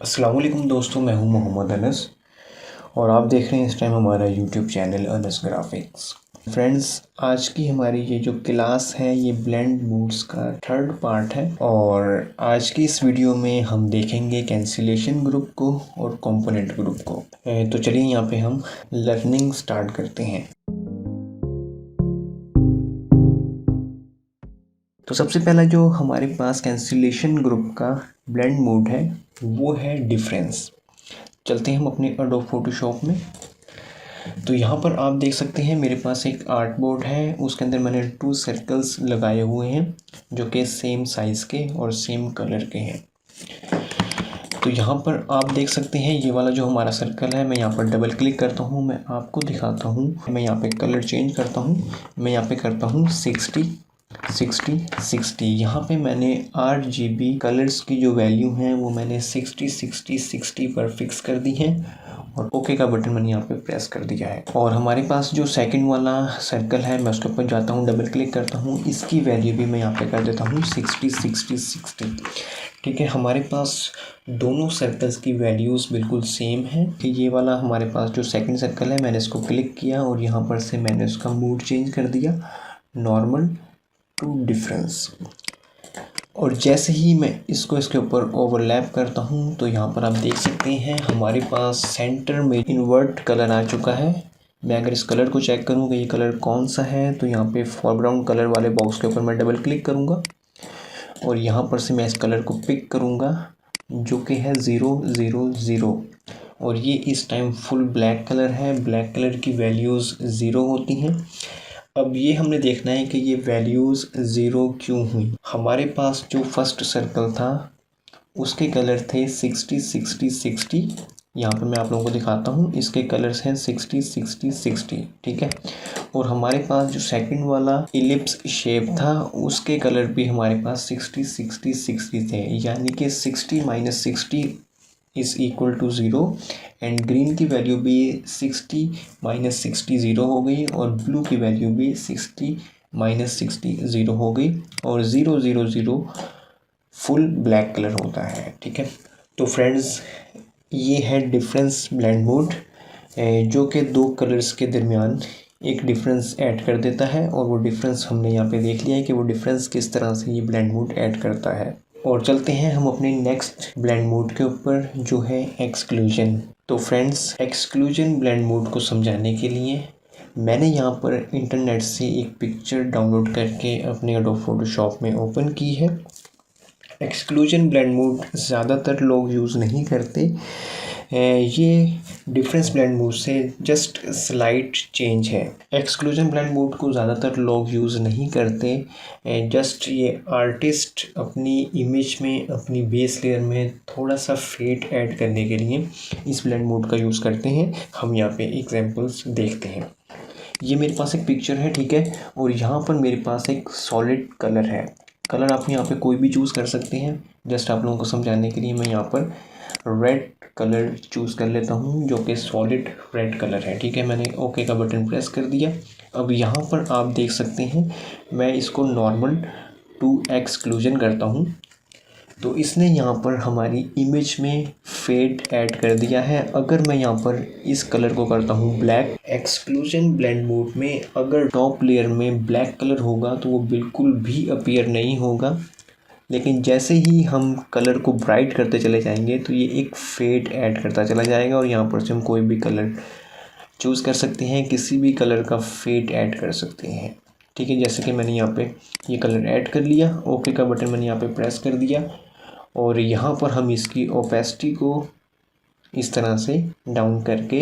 अस्सलाम वालेकुम दोस्तों, मैं हूं मोहम्मद अनस और आप देख रहे हैं इस टाइम हमारा YouTube channel Anas graphics. Friends, आज की हमारी ये जो क्लास है ये ब्लेंड मूड्स का थर्ड पार्ट है और आज की इस वीडियो में हम देखेंगे कैंसिलेशन ग्रुप को और कंपोनेंट ग्रुप को। तो चलिए यहाँ पे हम लर्निंग स्टार्ट करते हैं। तो सबसे पहला जो हमारे पास कैंसिलेशन ग्रुप का ब्लेंड मोड है वो है डिफरेंस। चलते हैं हम अपने एडोब फोटोशॉप में। तो यहाँ पर आप देख सकते हैं मेरे पास एक आर्ट बोर्ड है, उसके अंदर मैंने 2 सर्कल्स लगाए हुए हैं जो कि सेम साइज़ के और सेम कलर के हैं। तो यहाँ पर आप देख सकते हैं ये वाला जो हमारा सर्कल है, मैं यहाँ पर डबल क्लिक करता हूँ, मैं आपको दिखाता हूँ। मैं यहाँ पे कलर चेंज करता हूँ, मैं यहाँ पे करता हूँ 60 60 60। यहाँ पे मैंने RGB कलर्स की जो वैल्यू है वो मैंने 60 60 60 पर फिक्स कर दी है और ओके का बटन मैंने यहाँ पे प्रेस कर दिया है। और हमारे पास जो सेकंड वाला सर्कल है मैं उसके ऊपर जाता हूँ, डबल क्लिक करता हूँ, इसकी वैल्यू भी मैं यहाँ पे कर देता हूँ 60 60 60। ठीक है, हमारे पास दोनों सर्कल्स की वैल्यूज़ बिल्कुल सेम है। ये वाला हमारे पास जो सेकंड सर्कल है मैंने इसको क्लिक किया और यहाँ पर से मैंने उसका मूड चेंज कर दिया नॉर्मल टू डिफरेंस। और जैसे ही मैं इसको इसके ऊपर ओवरलैप करता हूँ तो यहाँ पर आप देख सकते हैं हमारे पास सेंटर में इन्वर्ट कलर आ चुका है। मैं अगर इस कलर को चेक करूँ कि ये कलर कौन सा है तो यहाँ पे फोरग्राउंड कलर वाले बॉक्स के ऊपर मैं डबल क्लिक करूँगा और यहाँ पर से मैं इस कलर को पिक करूँगा जो कि है 000 और ये इस टाइम फुल ब्लैक कलर है। ब्लैक कलर की वैल्यूज़ 0 होती हैं। अब ये हमने देखना है कि ये वैल्यूज़ 0 क्यों हुई। हमारे पास जो फर्स्ट सर्कल था उसके कलर थे 60 60 60। यहाँ पर मैं आप लोगों को दिखाता हूँ, इसके कलर्स हैं 60 60 60। ठीक है, और हमारे पास जो सेकंड वाला इलिप्स शेप था उसके कलर भी हमारे पास 60 60 60 थे, यानी कि 60 - 60 is equal to 0 and green की वैल्यू भी 60 - 60 0 हो गई और ब्लू की वैल्यू भी 60 - 60 0 हो गई और 0 0 0 फुल ब्लैक कलर होता है। ठीक है, तो फ्रेंड्स ये है डिफरेंस ब्लेंड मोड जो कि दो कलर्स के दरमियान एक डिफरेंस ऐड कर देता है और वो डिफरेंस हमने यहाँ पे देख लिया है कि वो डिफरेंस किस तरह से ये ब्लेंड मोड ऐड करता है। और चलते हैं हम अपने नेक्स्ट ब्लेंड मोड के ऊपर जो है एक्सक्लूजन। तो फ्रेंड्स, एक्सक्लूजन ब्लेंड मोड को समझाने के लिए मैंने यहाँ पर इंटरनेट से एक पिक्चर डाउनलोड करके अपने एडोब फोटोशॉप में ओपन की है। एक्सक्लूजन ब्लेंड मोड ज़्यादातर लोग यूज़ नहीं करते। ये डिफरेंस ब्लेंड मोड से जस्ट स्लाइट चेंज है। एक्सक्लूजन ब्लेंड मोड को ज़्यादातर लोग यूज़ नहीं करते, जस्ट ये आर्टिस्ट अपनी इमेज में, अपनी बेस लेयर में थोड़ा सा फेड ऐड करने के लिए इस ब्लेंड मोड का यूज़ करते हैं। हम यहाँ पे एग्जांपल्स देखते हैं। ये मेरे पास एक पिक्चर है, ठीक है, और यहाँ पर मेरे पास एक सॉलिड कलर है। कलर आप यहाँ पे कोई भी चूज़ कर सकते हैं। जस्ट आप लोगों को समझाने के लिए मैं यहाँ पर रेड कलर चूज़ कर लेता हूँ जो कि सॉलिड रेड कलर है। ठीक है, मैंने ओके का बटन प्रेस कर दिया। अब यहाँ पर आप देख सकते हैं मैं इसको नॉर्मल टू एक्सक्लूजन करता हूँ तो इसने यहाँ पर हमारी इमेज में फेड ऐड कर दिया है। अगर मैं यहाँ पर इस कलर को करता हूँ ब्लैक, एक्सक्लूजन ब्लेंड मोड में अगर टॉप लेयर में ब्लैक कलर होगा तो वो बिल्कुल भी अपीयर नहीं होगा, लेकिन जैसे ही हम कलर को ब्राइट करते चले जाएंगे तो ये एक फेड ऐड करता चला जाएगा और यहाँ पर से हम कोई भी कलर चूज़ कर सकते हैं, किसी भी कलर का फेड ऐड कर सकते हैं। ठीक है, जैसे कि मैंने यहाँ पे ये कलर ऐड कर लिया, ओके का बटन मैंने यहाँ पे प्रेस कर दिया और यहाँ पर हम इसकी ओपेसिटी को इस तरह से डाउन करके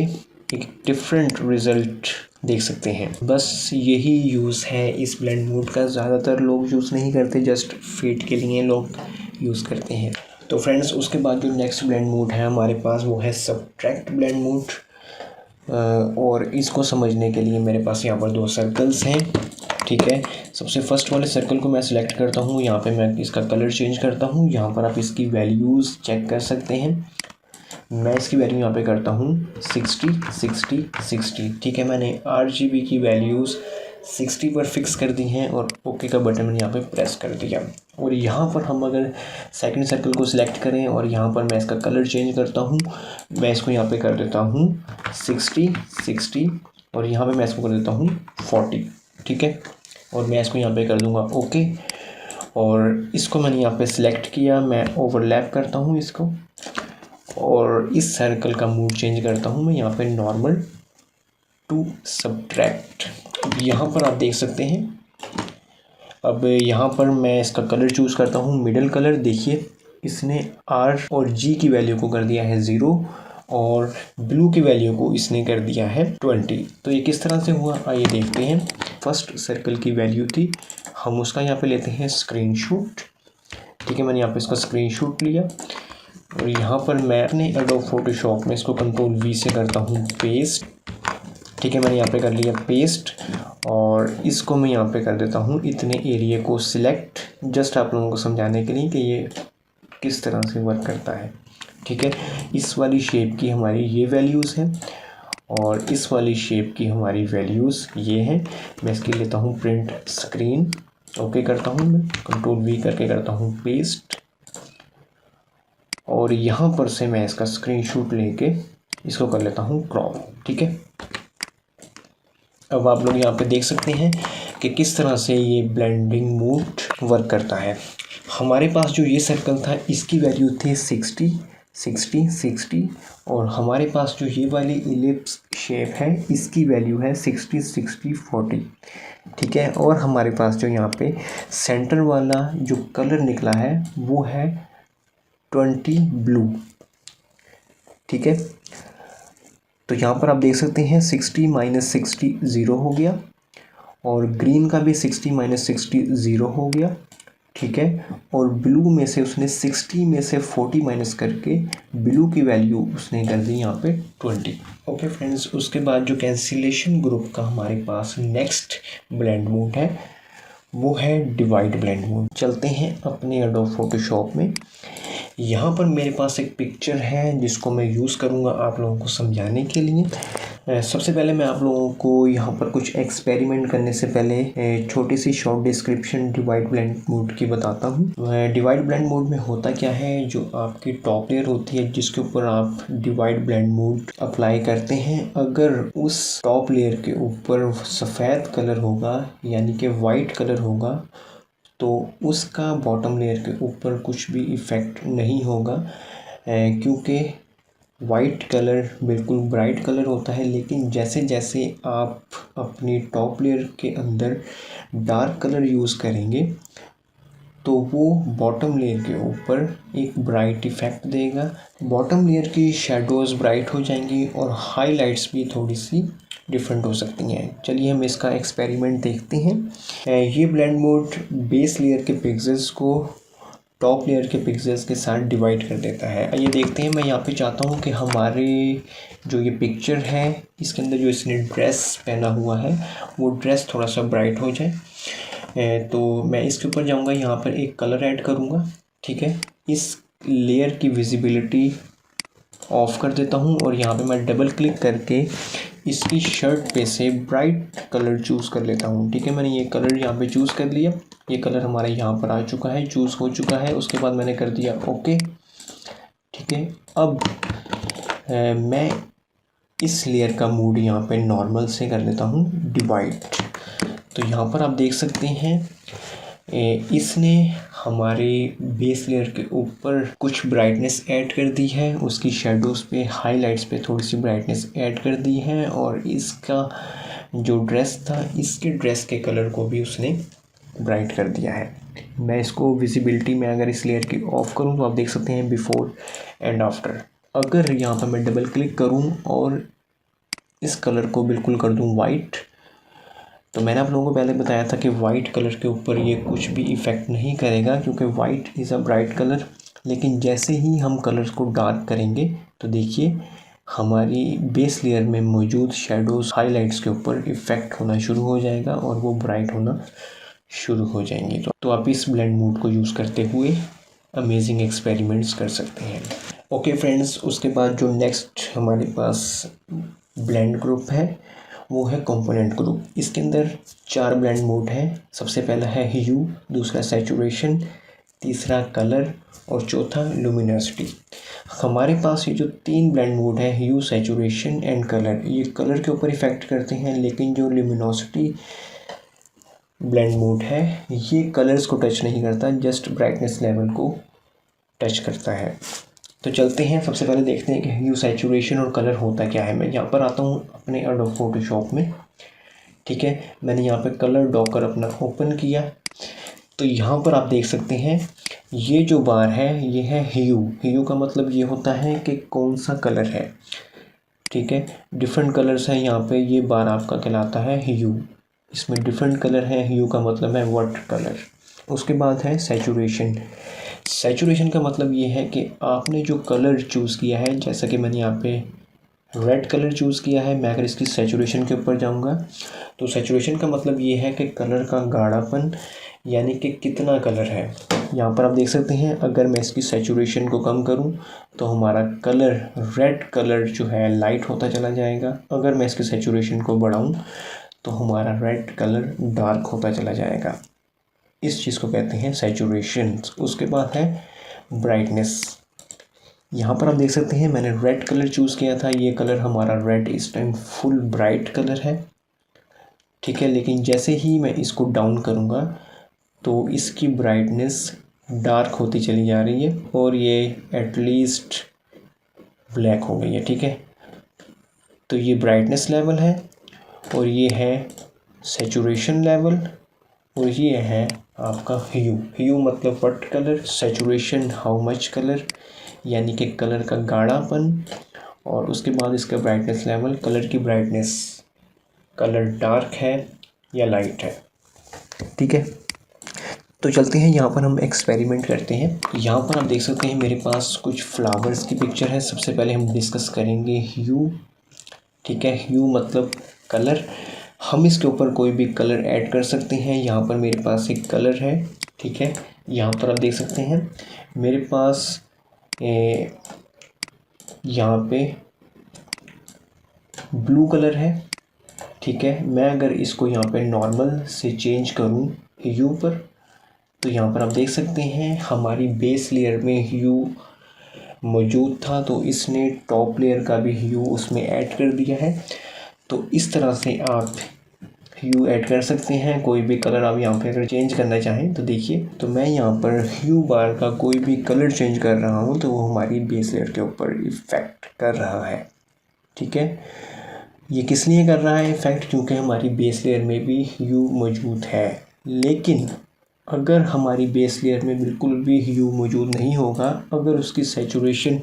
एक डिफरेंट रिज़ल्ट देख सकते हैं। बस यही यूज़ है इस ब्लेंड मोड का। ज़्यादातर लोग यूज़ नहीं करते, जस्ट फेड के लिए लोग यूज़ करते हैं। तो फ्रेंड्स, उसके बाद जो नेक्स्ट ब्लेंड मोड है हमारे पास वो है सब्ट्रैक्ट ब्लेंड मोड। और इसको समझने के लिए मेरे पास यहाँ पर 2 सर्कल्स हैं। ठीक है, सबसे फर्स्ट वाले सर्कल को मैं सिलेक्ट करता हूँ, यहाँ पे मैं इसका कलर चेंज करता हूँ। यहाँ पर आप इसकी वैल्यूज़ चेक कर सकते हैं। मैं इसकी वैल्यू यहाँ पे करता हूँ 60 60 60। ठीक है, मैंने RGB की वैल्यूज़ 60 पर फिक्स कर दी हैं और ओके का बटन मैंने यहाँ पे प्रेस कर दिया। और यहाँ पर हम अगर सेकंड सर्कल को सिलेक्ट करें और यहाँ पर मैं इसका कलर चेंज करता हूँ, मैं इसको यहाँ पे कर देता हूँ 60 और यहाँ पे मैं इसको कर देता हूँ 40, ठीक है। और मैं इसको यहाँ पे कर दूँगा ओके। और इसको मैंने यहाँ पे सिलेक्ट किया, मैं ओवरलैप करता हूँ इसको और इस सर्कल का मूड चेंज करता हूँ मैं यहाँ पे नॉर्मल टू सब्ट्रैक्ट। यहाँ पर आप देख सकते हैं, अब यहाँ पर मैं इसका कलर चूज़ करता हूँ मिडल कलर। देखिए इसने R और G की वैल्यू को कर दिया है 0 और ब्लू की वैल्यू को इसने कर दिया है 20। तो ये किस तरह से हुआ आइए देखते हैं। फर्स्ट सर्कल की वैल्यू थी, हम उसका यहाँ पे लेते हैं स्क्रीनशॉट, ठीक है। मैंने यहाँ पे इसका स्क्रीनशॉट लिया और यहाँ पर मैं अपने एडोब फोटोशॉप में इसको कंट्रोल V से करता हूँ पेस्ट, ठीक है। मैंने यहाँ पे कर लिया पेस्ट और इसको मैं यहाँ पे कर देता हूँ इतने एरिया को सिलेक्ट, जस्ट आप लोगों को समझाने के लिए कि ये किस तरह से वर्क करता है, ठीक है। इस वाली शेप की हमारी ये वैल्यूज़ हैं और इस वाली शेप की हमारी वैल्यूज़ ये हैं। मैं इसकी लेता हूँ प्रिंट स्क्रीन, ओके करता हूँ, मैं कंट्रोल V करके करता हूँ पेस्ट और यहाँ पर से मैं इसका स्क्रीनशॉट लेके इसको कर लेता हूँ क्रॉप, ठीक है। अब आप लोग यहाँ पे देख सकते हैं कि किस तरह से ये ब्लेंडिंग मोड वर्क करता है। हमारे पास जो ये सर्कल था इसकी वैल्यू थी 60 और हमारे पास जो ये वाली इलिप्स शेप है इसकी वैल्यू है 60 ठीक है। और हमारे पास जो यहाँ पे सेंटर वाला जो कलर निकला है वो है 20 ब्लू, ठीक है। तो यहाँ पर आप देख सकते हैं 60 - 60 0 हो गया और ग्रीन का भी 60 - 60 0 हो गया, ठीक है। और ब्लू में से उसने 60 में से 40 माइनस करके ब्लू की वैल्यू उसने कर दी यहाँ पे 20। ओके फ्रेंड्स, उसके बाद जो कैंसिलेशन ग्रुप का हमारे पास नेक्स्ट ब्लेंड मोड है वो है डिवाइड ब्लेंड मोड। चलते हैं अपने एडोब फोटोशॉप में। यहाँ पर मेरे पास एक पिक्चर है जिसको मैं यूज़ करूँगा आप लोगों को समझाने के लिए। सबसे पहले मैं आप लोगों को यहाँ पर कुछ एक्सपेरिमेंट करने से पहले छोटी सी short description divide blend mode की बताता हूँ। डिवाइड ब्लेंड मोड में होता क्या है, जो आपकी टॉप लेयर होती है जिसके ऊपर आप डिवाइड ब्लेंड मोड अप्लाई करते हैं, अगर उस टॉप लेयर के ऊपर सफ़ेद कलर होगा यानी कि वाइट कलर होगा तो उसका बॉटम लेयर के ऊपर कुछ भी इफ़ेक्ट नहीं होगा, क्योंकि वाइट कलर बिल्कुल ब्राइट कलर होता है। लेकिन जैसे जैसे आप अपनी टॉप लेयर के अंदर डार्क कलर यूज़ करेंगे तो वो बॉटम लेयर के ऊपर एक ब्राइट इफ़ेक्ट देगा। बॉटम लेयर की शेडोज़ ब्राइट हो जाएंगी और हाइलाइट्स भी थोड़ी सी डिफरेंट हो सकती हैं। चलिए हम इसका एक्सपेरिमेंट देखते हैं। ये ब्लेंड मोड बेस लेयर के पिक्सेल्स को टॉप लेयर के पिक्सेल्स के साथ डिवाइड कर देता है। ये देखते हैं, मैं यहाँ पे चाहता हूँ कि हमारे जो ये पिक्चर है इसके अंदर जो इसने ड्रेस पहना हुआ है वो ड्रेस थोड़ा सा ब्राइट हो जाए। तो मैं इसके ऊपर जाऊँगा, यहाँ पर एक कलर ऐड करूँगा, ठीक है। इस लेयर की विजिबिलिटी ऑफ कर देता हूँ और यहाँ पे मैं डबल क्लिक करके इसकी शर्ट पे से ब्राइट कलर चूज़ कर लेता हूँ, ठीक है। मैंने ये कलर यहाँ पे चूज़ कर लिया, ये कलर हमारा यहाँ पर आ चुका है, चूज़ हो चुका है। उसके बाद मैंने कर दिया ओके, ठीक है। अब मैं इस लेयर का मूड यहाँ पे नॉर्मल से कर देता हूँ डिवाइड। तो यहाँ पर आप देख सकते हैं इसने हमारे बेस लेयर के ऊपर कुछ ब्राइटनेस ऐड कर दी है, उसकी शेडोज़ पे हाइलाइट्स पे थोड़ी सी ब्राइटनेस ऐड कर दी है और इसका जो ड्रेस था इसके ड्रेस के कलर को भी उसने ब्राइट कर दिया है। मैं इसको विजिबिलिटी में अगर इस लेयर की ऑफ करूं तो आप देख सकते हैं बिफोर एंड आफ्टर। अगर यहाँ पर मैं डबल क्लिक करूं और इस कलर को बिल्कुल कर दूं वाइट, तो मैंने आप लोगों को पहले बताया था कि वाइट कलर के ऊपर ये कुछ भी इफ़ेक्ट नहीं करेगा क्योंकि white is a bright colour. लेकिन जैसे ही हम कलर्स को डार्क करेंगे तो देखिए हमारी बेस लेयर में मौजूद शेडोज़ हाइलाइट्स के ऊपर इफ़ेक्ट होना शुरू हो जाएगा और वो ब्राइट होना शुरू हो जाएंगी। तो आप इस ब्लेंड मोड को यूज़ करते हुए अमेजिंग एक्सपेरिमेंट्स कर सकते हैं। ओके फ्रेंड्स, उसके बाद जो नेक्स्ट हमारे पास ब्लेंड ग्रुप है वो है कंपोनेंट ग्रुप। इसके अंदर 4 ब्लेंड मोड हैं। सबसे पहला है ह्यू, दूसरा सैचुरेशन, तीसरा कलर और चौथा लुमिनोसिटी। हमारे पास ये जो 3 ब्लेंड मोड है ह्यू, सैचुरेशन एंड कलर, ये कलर के ऊपर इफ़ेक्ट करते हैं, लेकिन जो लुमिनोसिटी ब्लेंड मोड है ये कलर्स को टच नहीं करता, जस्ट ब्राइटनेस लेवल को टच करता है। तो चलते हैं, सबसे पहले देखते हैं कि ह्यू, सैचुरेशन और कलर होता क्या है। मैं यहाँ पर आता हूँ अपने एडोब फोटोशॉप में, ठीक है। मैंने यहाँ पे कलर डॉकर अपना ओपन किया, तो यहाँ पर आप देख सकते हैं ये जो बार है ये है ह्यू। ह्यू का मतलब ये होता है कि कौन सा कलर है, ठीक है। डिफरेंट कलर्स हैं यहाँ पे, ये बार आपका कहलाता है ह्यू। इसमें डिफरेंट कलर है, ह्यू का मतलब है व्हाट कलर। उसके बाद है सैचुरेशन। सैचुरेशन का मतलब ये है कि आपने जो कलर चूज़ किया है, जैसा कि मैंने यहाँ पे रेड कलर चूज़ किया है, मैं अगर इसकी सैचुरेशन के ऊपर जाऊँगा तो सैचुरेशन का मतलब ये है कि कलर का गाढ़ापन, यानी कि कितना कलर है। यहाँ पर आप देख सकते हैं अगर मैं इसकी सैचुरेशन को कम करूँ तो हमारा कलर, रेड कलर जो है लाइट होता चला जाएगा। अगर मैं इसकी सैचुरेशन को बढ़ाऊँ तो हमारा रेड कलर डार्क होता चला जाएगा। इस चीज़ को कहते हैं सैचुरेशन। उसके बाद है ब्राइटनेस। यहाँ पर आप देख सकते हैं मैंने रेड कलर चूज़ किया था, ये कलर हमारा रेड इस टाइम फुल ब्राइट कलर है, ठीक है। लेकिन जैसे ही मैं इसको डाउन करूँगा तो इसकी ब्राइटनेस डार्क होती चली जा रही है और ये एटलीस्ट ब्लैक हो गई है, ठीक है। तो ये ब्राइटनेस लेवल है और ये है सैचुरेशन लेवल और ये है आपका ह्यू। ह्यू मतलब what colour, saturation how much colour, यानी कि कलर का गाढ़ापन, और उसके बाद इसका ब्राइटनेस लेवल, कलर की ब्राइटनेस, कलर डार्क है या लाइट है, ठीक है। तो चलते हैं, यहाँ पर हम एक्सपेरिमेंट करते हैं। यहाँ पर आप देख सकते हैं मेरे पास कुछ फ्लावर्स की पिक्चर है। सबसे पहले हम डिस्कस करेंगे ह्यू, ठीक है। ह्यू मतलब कलर, हम इसके ऊपर कोई भी कलर ऐड कर सकते हैं। यहाँ पर मेरे पास एक कलर है, ठीक है। यहाँ पर आप देख सकते हैं मेरे पास यहाँ पे ब्लू कलर है, ठीक है। मैं अगर इसको यहाँ पे नॉर्मल से चेंज करूँ ह्यू पर, तो यहाँ पर आप देख सकते हैं हमारी बेस लेयर में ह्यू मौजूद था, तो इसने टॉप लेयर का भी ह्यू उसमें ऐड कर दिया है। तो इस तरह से आप ह्यू ऐड कर सकते हैं। कोई भी कलर आप यहाँ पे अगर चेंज करना चाहें तो देखिए, तो मैं यहाँ पर ह्यू बार का कोई भी कलर चेंज कर रहा हूँ तो वो हमारी बेस लेयर के ऊपर इफ़ेक्ट कर रहा है, ठीक है। ये किस लिए कर रहा है इफ़ेक्ट, क्योंकि हमारी बेस लेयर में भी ह्यू मौजूद है। लेकिन अगर हमारी बेस लेयर में बिल्कुल भी ह्यू मौजूद नहीं होगा, अगर उसकी सैचुरेशन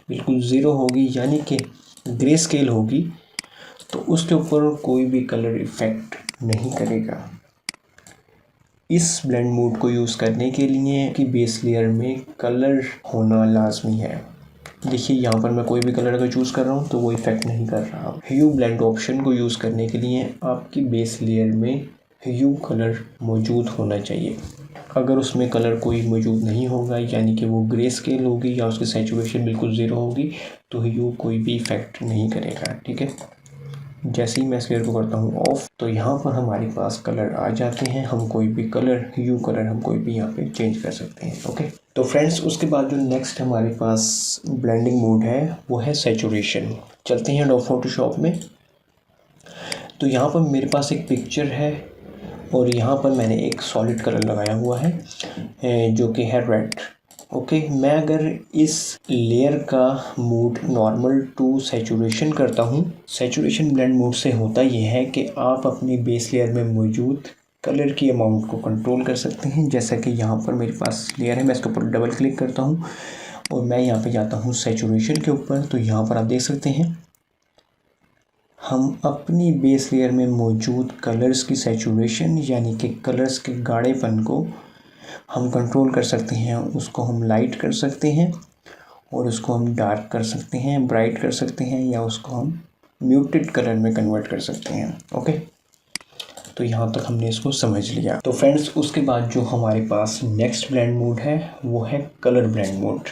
बिल्कुल ज़ीरो होगी, यानी कि ग्रे स्केल होगी, तो उसके ऊपर कोई भी कलर इफ़ेक्ट नहीं करेगा। इस ब्लेंड मोड को यूज़ करने के लिए कि बेस लेयर में कलर होना लाजमी है। देखिए यहाँ पर मैं कोई भी कलर अगर चूज़ कर रहा हूँ तो वो इफ़ेक्ट नहीं कर रहा। ह्यू ब्लेंड ऑप्शन को यूज़ करने के लिए आपकी बेस लेयर में ह्यू कलर मौजूद होना चाहिए। अगर उसमें कलर कोई मौजूद नहीं होगा, यानी कि वो ग्रे स्केल होगी या उसकी सैचुरेशन बिल्कुल ज़ीरो होगी, तो ह्यू कोई भी इफ़ेक्ट नहीं करेगा, ठीक है। जैसे ही मैं इस लेयर को करता हूँ ऑफ, तो यहाँ पर हमारे पास कलर आ जाते हैं। हम कोई भी कलर, ह्यू कलर हम कोई भी यहाँ पे चेंज कर सकते हैं, ओके। तो फ्रेंड्स, उसके बाद जो नेक्स्ट हमारे पास ब्लेंडिंग मोड है वो है सैचुरेशन। चलते हैं एडोब फोटोशॉप में। तो यहाँ पर मेरे पास एक पिक्चर है और यहाँ पर मैंने एक सॉलिड कलर लगाया हुआ है जो कि है रेड, ओके। मैं अगर इस लेयर का मोड नॉर्मल टू सैचुरेशन करता हूँ, सैचुरेशन ब्लेंड मोड से होता ये है कि आप अपनी बेस लेयर में मौजूद कलर की अमाउंट को कंट्रोल कर सकते हैं। जैसा कि यहाँ पर मेरे पास लेयर है, मैं इसके ऊपर डबल क्लिक करता हूँ और मैं यहाँ पे जाता हूँ सैचुरेशन के ऊपर। तो यहाँ पर आप देख सकते हैं हम अपनी बेस लेयर में मौजूद कलर्स की सैचुरेशन, यानी कि कलर्स के गाढ़ेपन को हम कंट्रोल कर सकते हैं। उसको हम लाइट कर सकते हैं और उसको हम डार्क कर सकते हैं, ब्राइट कर सकते हैं, या उसको हम म्यूटेड कलर में कन्वर्ट कर सकते हैं, ओके। तो यहाँ तक हमने इसको समझ लिया। तो फ्रेंड्स, उसके बाद जो हमारे पास नेक्स्ट ब्लेंड मोड है वो है कलर ब्लेंड मोड,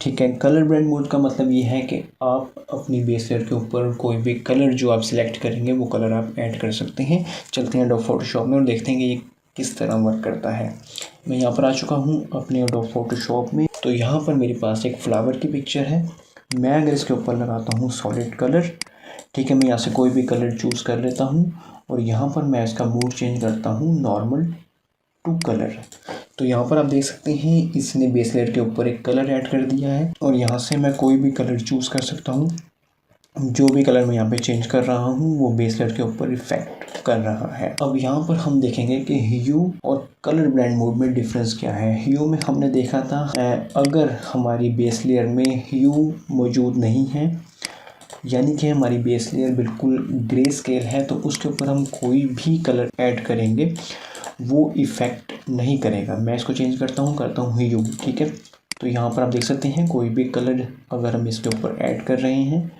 ठीक है। कलर ब्लेंड मोड का मतलब ये है कि आप अपनी बेस लेयर के ऊपर कोई भी कलर जो आप सिलेक्ट करेंगे वो कलर आप ऐड कर सकते हैं। चलते हैं एडोब फोटोशॉप में और देखते हैं कि ये किस तरह वर्क करता है। मैं यहाँ पर आ चुका हूँ अपने एडोब फोटोशॉप में। तो यहाँ पर मेरे पास एक फ्लावर की पिक्चर है। मैं अगर इसके ऊपर लगाता हूँ सॉलिड कलर, ठीक है, मैं यहाँ से कोई भी कलर चूज़ कर लेता हूँ और यहाँ पर मैं इसका मूड चेंज करता हूँ नॉर्मल टू कलर। तो यहाँ पर आप देख सकते हैं इसने बेस लेयर के ऊपर एक कलर ऐड कर दिया है और यहाँ से मैं कोई भी कलर चूज़ कर सकता हूँ। जो भी कलर मैं यहाँ पे चेंज कर रहा हूँ वो बेस लेयर के ऊपर इफेक्ट कर रहा है। अब यहाँ पर हम देखेंगे कि ह्यू और कलर ब्लेंड मोड में डिफरेंस क्या है। ह्यू में हमने देखा था अगर हमारी बेस लेयर में ह्यू मौजूद नहीं है, यानी कि हमारी बेस लेयर बिल्कुल ग्रे स्केल है, तो उसके ऊपर हम कोई भी कलर ऐड करेंगे वो इफ़ेक्ट नहीं करेगा। मैं इसको चेंज करता हूँ ह्यू, ठीक है। तो यहाँ पर आप देख सकते हैं कोई भी कलर अगर हम इसके ऊपर ऐड कर रहे हैं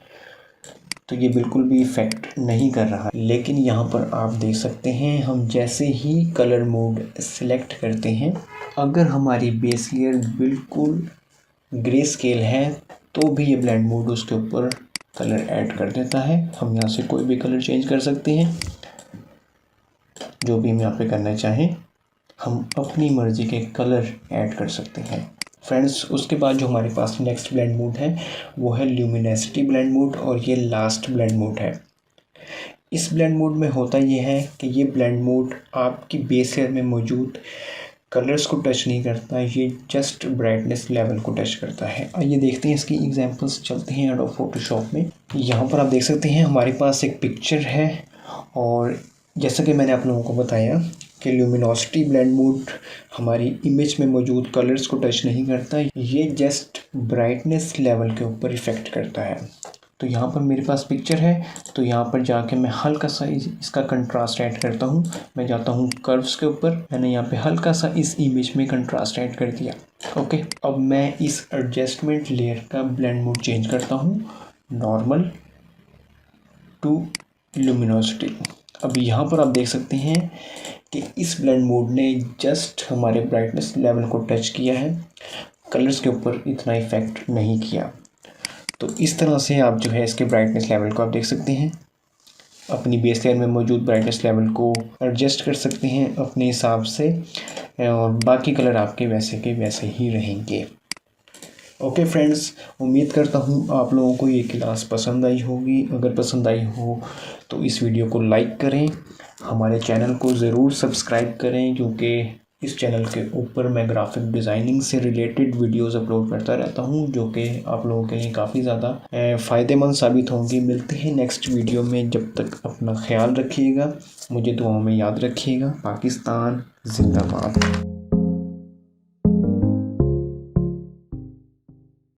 तो ये बिल्कुल भी इफ़ेक्ट नहीं कर रहा। लेकिन यहाँ पर आप देख सकते हैं हम जैसे ही कलर मोड सिलेक्ट करते हैं, अगर हमारी बेस लेयर बिल्कुल ग्रे स्केल है तो भी ये ब्लेंड मोड उसके ऊपर कलर ऐड कर देता है। हम यहाँ से कोई भी कलर चेंज कर सकते हैं, जो भी हम यहाँ पे करना चाहें हम अपनी मर्ज़ी के कलर ऐड कर सकते हैं। फ्रेंड्स, उसके बाद जो हमारे पास नेक्स्ट ब्लेंड मोड है वो है ल्यूमिनेसिटी ब्लेंड मोड और ये लास्ट ब्लेंड मोड है। इस ब्लेंड मोड में होता ये है कि ये ब्लेंड मोड आपकी बेस लेयर में मौजूद कलर्स को टच नहीं करता, ये जस्ट ब्राइटनेस लेवल को टच करता है। आइए देखते हैं इसकी एग्जांपल्स। चलते हैं एडोब फोटोशॉप में। यहाँ पर आप देख सकते हैं हमारे पास एक पिक्चर है और जैसा कि मैंने आप लोगों को बताया कि ल्यूमिनोसिटी ब्लेंड मोड हमारी इमेज में मौजूद कलर्स को टच नहीं करता, ये जस्ट ब्राइटनेस लेवल के ऊपर इफ़ेक्ट करता है। तो यहाँ पर मेरे पास पिक्चर है, तो यहाँ पर जाके मैं हल्का सा इसका कंट्रास्ट ऐड करता हूँ। मैं जाता हूँ कर्व्स के ऊपर, मैंने यहाँ पे हल्का सा इस इमेज में कंट्रास्ट ऐड कर दिया। ओके, अब मैं इस एडजस्टमेंट लेयर का ब्लेंड मोड चेंज करता हूँ नॉर्मल टू ल्यूमिनोसिटी। अब यहाँ पर आप देख सकते हैं कि इस ब्लेंड मोड ने जस्ट हमारे ब्राइटनेस लेवल को टच किया है, कलर्स के ऊपर इतना इफ़ेक्ट नहीं किया। तो इस तरह से आप जो है इसके ब्राइटनेस लेवल को आप देख सकते हैं, अपनी बेस लेयर में मौजूद ब्राइटनेस लेवल को एडजस्ट कर सकते हैं अपने हिसाब से और बाकी कलर आपके वैसे के वैसे ही रहेंगे। ओके फ्रेंड्स, उम्मीद करता हूँ आप लोगों को ये क्लास पसंद आई होगी। अगर पसंद आई हो तो इस वीडियो को लाइक करें, हमारे चैनल को ज़रूर सब्सक्राइब करें, क्योंकि इस चैनल के ऊपर मैं ग्राफिक डिज़ाइनिंग से रिलेटेड वीडियोस अपलोड करता रहता हूं, जो कि आप लोगों के लिए काफ़ी ज़्यादा फ़ायदेमंद साबित होंगी। मिलते हैं नेक्स्ट वीडियो में, जब तक अपना ख्याल रखिएगा, मुझे दुआओं में याद रखिएगा। पाकिस्तान जिंदाबाद।